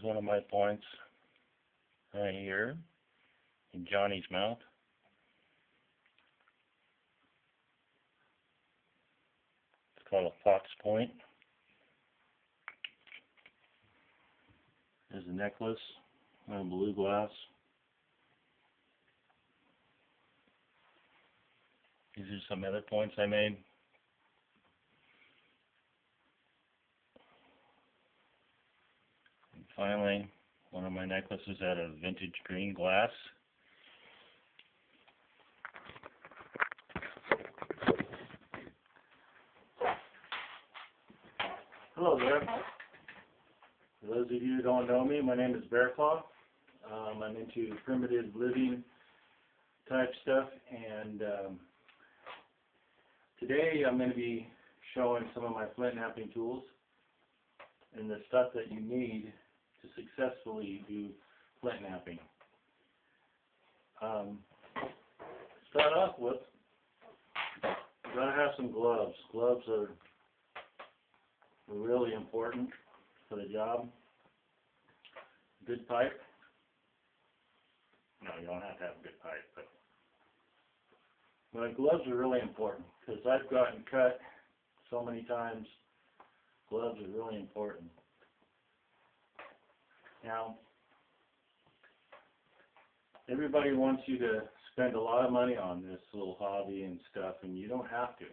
one of my points right here in Johnny's mouth. It's called a fox point. There's a necklace and a blue glass. These are some other points I made. And finally, one of my necklaces out of vintage green glass. Hello there. For those of you who don't know me, my name is Bearclaw. I'm into primitive living type stuff, and today I'm going to be showing some of my flint knapping tools and the stuff that you need to successfully do flint knapping. Start off with, you got to have some gloves. Gloves are really important for the job. Good pipe. No, you don't have to have a good pipe, but gloves are really important because I've gotten cut so many times. Gloves are really important. Now, everybody wants you to spend a lot of money on this little hobby and stuff, and you don't have to.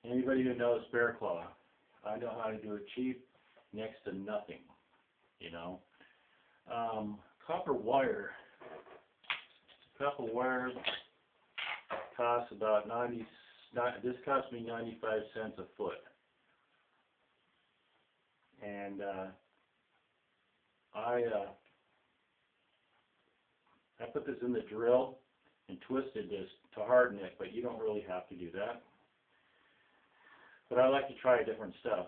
Anybody who knows Bearclaw, I know how to do it cheap, next to nothing, you know. Copper wire costs about this cost me 95 cents a foot. And I put this in the drill and twisted this to harden it, but you don't really have to do that. But I like to try different stuff.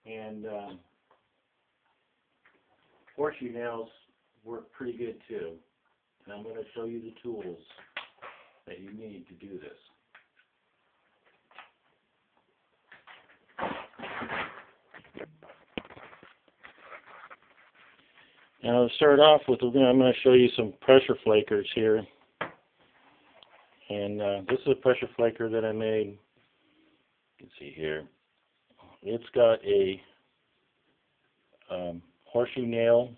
And horseshoe nails work pretty good too. And I'm going to show you the tools that you need to do this. Now to start off with, I'm going to show you some pressure flakers here. And this is a pressure flaker that I made. You can see here. It's got a horseshoe nail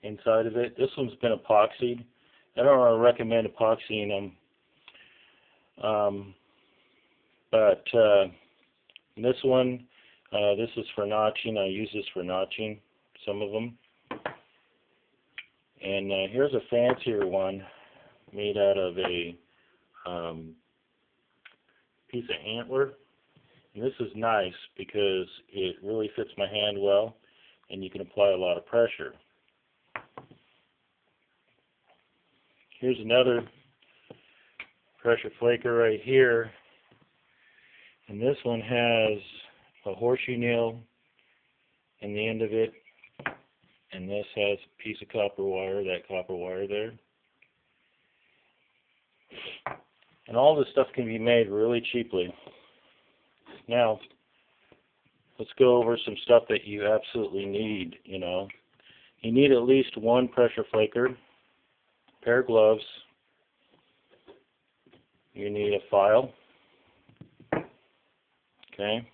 inside of it. This one's been epoxied. I don't recommend epoxying them. But this one, this is for notching. I use this for notching some of them. And here's a fancier one made out of a piece of antler. And this is nice because it really fits my hand well, and you can apply a lot of pressure. Here's another pressure flaker right here, and this one has a horseshoe nail in the end of it, and this has a piece of copper wire, that copper wire there. And all this stuff can be made really cheaply. Now, let's go over some stuff that you absolutely need, you know. You need at least one pressure flaker, a pair of gloves, you need a file, okay,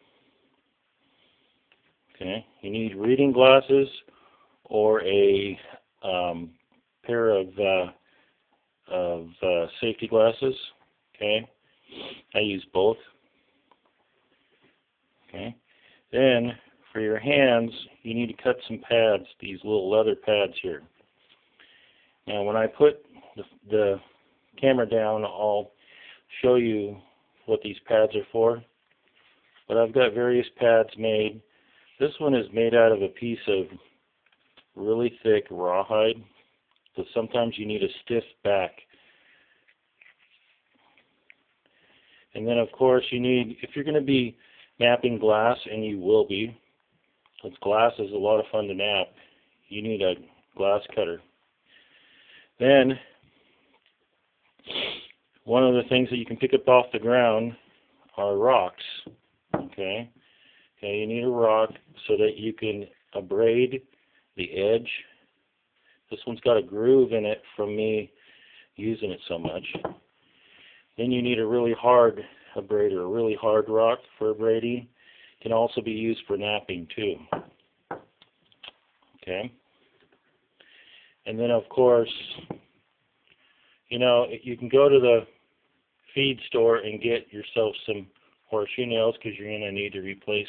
you need reading glasses or a pair of safety glasses, okay. I use both. Okay. Then for your hands, you need to cut some pads, these little leather pads here. Now when I put the camera down, I'll show you what these pads are for. But I've got various pads made. This one is made out of a piece of really thick rawhide, so sometimes you need a stiff back. And then of course you need, if you're going to be knapping glass, and you will be, because glass is a lot of fun to knap, you need a glass cutter. Then one of the things that you can pick up off the ground are rocks, okay, Okay, you need a rock so that you can abrade the edge. This one's got a groove in it from me using it so much. Then you need a really hard abrader, a really hard rock for abrading. It can also be used for knapping too. Okay. And then of course, you know, you can go to the feed store and get yourself some horseshoe nails, because you're going to need to replace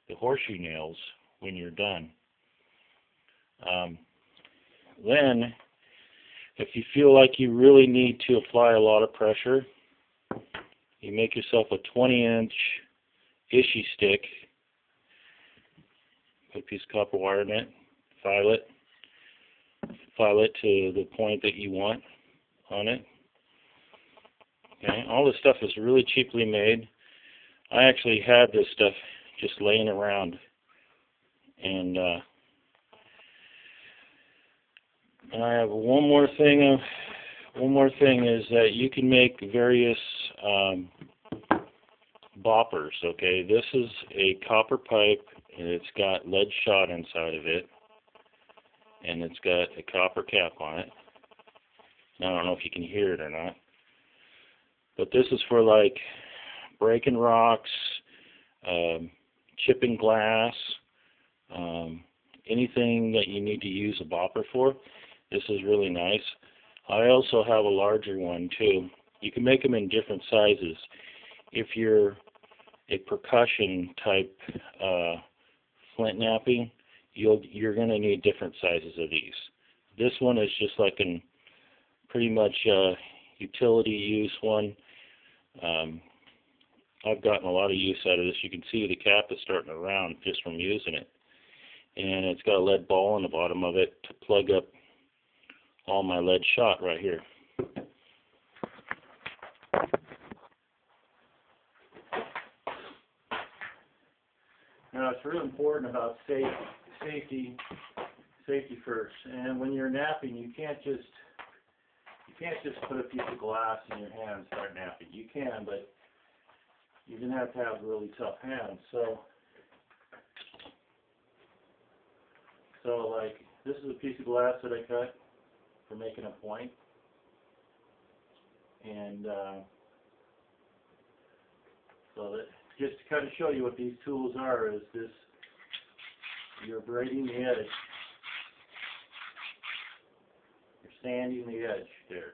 the horseshoe nails when you're done. Then, if you feel like you really need to apply a lot of pressure, you make yourself a 20-inch ishii stick, put a piece of copper wire in it, file it to the point that you want on it. Okay, all this stuff is really cheaply made. I actually had this stuff just laying around, and I have one more thing. One more thing is that you can make various boppers. Okay, this is a copper pipe, and it's got lead shot inside of it, and it's got a copper cap on it. Now, I don't know if you can hear it or not, but this is for like breaking rocks, chipping glass, anything that you need to use a bopper for. This is really nice. I also have a larger one too. You can make them in different sizes. If you're a percussion type flint knapping, you're going to need different sizes of these. This one is just like an pretty much utility use one. I've gotten a lot of use out of this. You can see the cap is starting to round just from using it. And it's got a lead ball in the bottom of it to plug up all my lead shot right here. Now, it's really important about safety first. And when you're knapping, you can't just put a piece of glass in your hand and start knapping. You can, but you're going to have really tough hands. So like, this is a piece of glass that I cut for making a point. And so that, just to kind of show you what these tools are, is this, you're abrading the edge. You're sanding the edge there.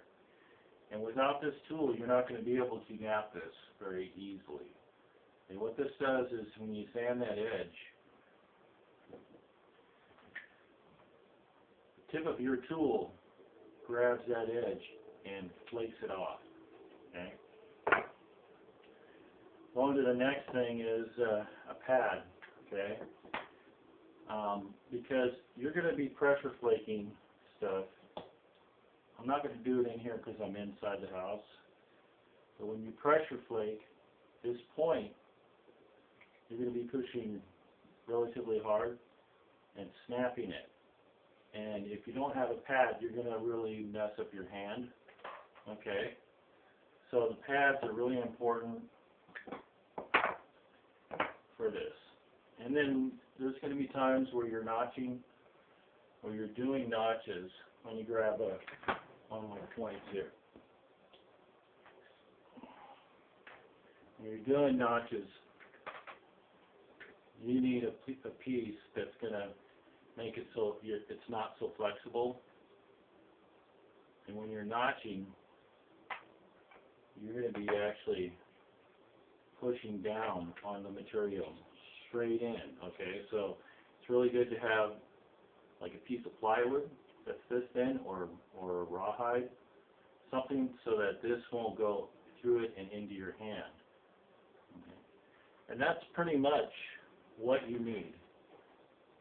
And without this tool, you're not going to be able to knap this very easily. And what this does is, when you sand that edge, the tip of your tool grabs that edge and flakes it off. Okay. Going to the next thing is a pad. Okay. Because you're going to be pressure flaking stuff. I'm not going to do it in here because I'm inside the house. But when you pressure flake this point, you're going to be pushing relatively hard and snapping it. And if you don't have a pad, you're going to really mess up your hand. Okay? So the pads are really important for this. And then there's going to be times where you're notching, or you're doing notches when you grab one of my points here. When you're doing notches, you need a piece that's going to make it so it's not so flexible. And when you're notching, you're going to be actually pushing down on the material straight in. Okay, so it's really good to have like a piece of plywood that's this thin, or rawhide, something so that this won't go through it and into your hand. Okay. And that's pretty much what you need,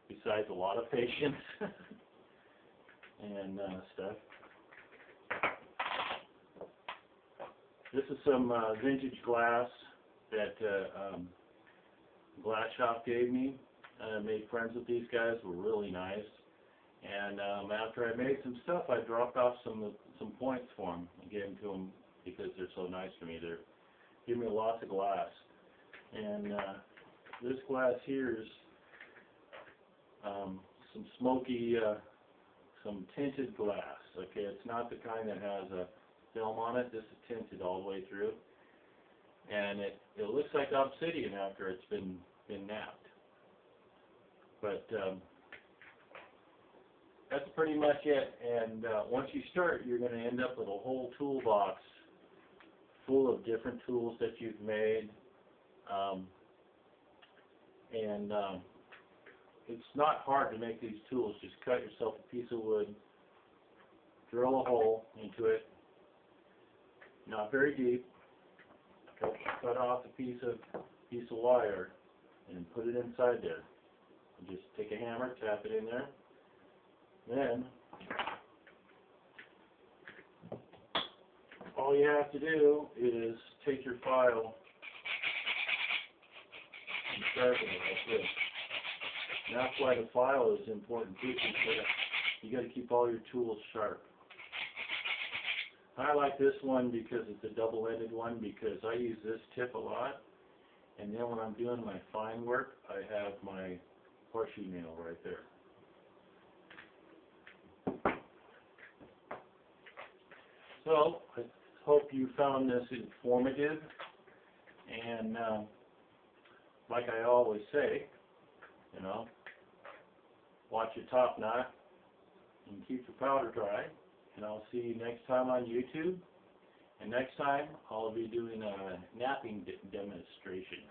besides a lot of patience and stuff. This is some vintage glass that glass shop gave me. I made friends with these guys. Were really nice. And after I made some stuff, I dropped off some points for them and gave them to them because they're so nice to me. They're giving me lots of glass. And this glass here is some smoky, some tinted glass. Okay, it's not the kind that has a film on it. This is tinted all the way through, and it looks like obsidian after it's been napped. But that's pretty much it. And once you start, you're going to end up with a whole toolbox full of different tools that you've made. It's not hard to make these tools. Just cut yourself a piece of wood, drill a hole into it, not very deep. Cut off a piece of wire and put it inside there. And just take a hammer, tap it in there. Then all you have to do is take your file and sharpen it like this. And that's why the file is important too, because you got to keep all your tools sharp. I like this one because it's a double-ended one, because I use this tip a lot, and then when I'm doing my fine work, I have my horseshoe nail right there. So I hope you found this informative, and like I always say, you know, watch your top knot and keep your powder dry. And I'll see you next time on YouTube. And next time I'll be doing a napping demonstration.